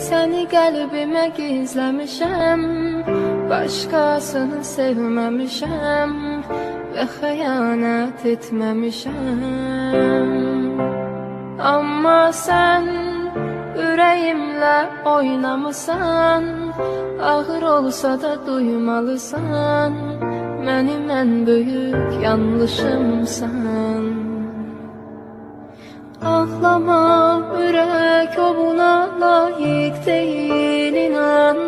Səni qəlbimə gizləmişəm, başqasını sevməmişəm və xəyanət etməmişəm. Amma sən ürəyimlə oynamısan, ağır olsa da duymalısan, mənim ən böyük yanlışımsan. Ağlama, ürək o buna layiq deyil, inan.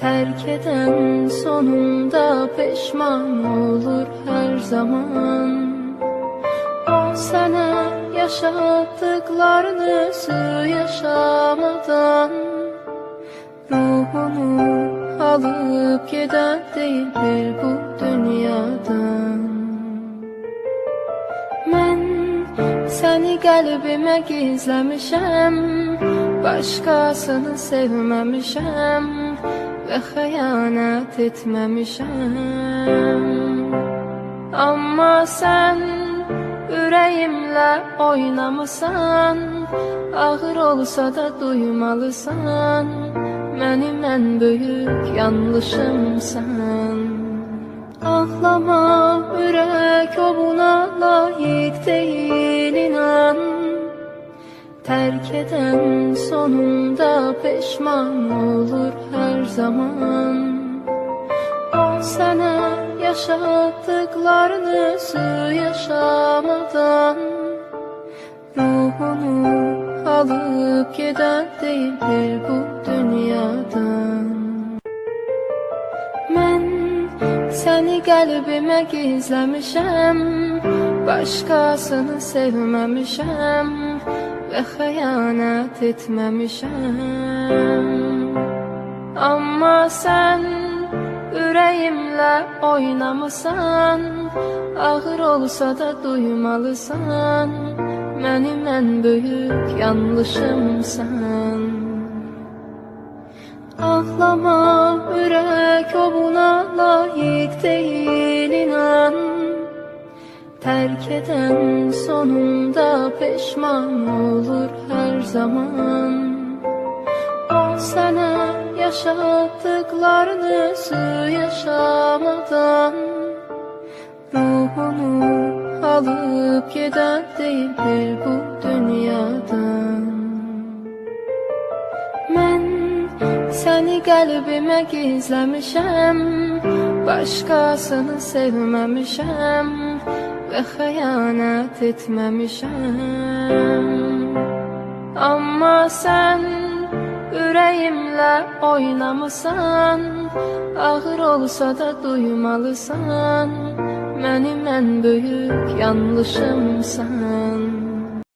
Tərk edən sonunda peşman olur hər zaman. O sənə yaşatdıqlarını özü yaşamadan, ruhunu alıp gedən deyildir bu dünyadan. Mən səni qəlbimə gizləmişəm, başqasını sevməmişəm və xəyanət etməmişəm. Amma sən ürəyimlə oynamısan, ağır olsa da duymalısan, mənim ən böyük yanlışımsan. Ağlama, ürək o buna layiq deyil, inan. Tərk edən sonunda peşman olur hər zaman. O sənə yaşatdıqlarını özü yaşamadan, ruhunu alıp gedən deyildir bu dünyadan. Mən səni qəlbimə gizləmişəm, başqasını sevməmişəm və xəyanət etməmişəm. Amma sən ürəyimlə oynamısan, ağır olsa da duymalısan, mənim ən böyük yanlışımsan. Ağlama, ürək o buna layiq deyil, inan. Tərk edən sonunda peşman olur hər zaman. O sənə yaşatdıqlarını özü yaşamadan, ruhunu alıp gedən deyildir bu dünyadan. Mən səni qəlbimə gizləmişəm, başqasını sevməmişəm və xəyanət etməmişəm. Amma sən ürəyimlə oynamısan, ağır olsa da duymalısan, mənim ən böyük yanlışımsan.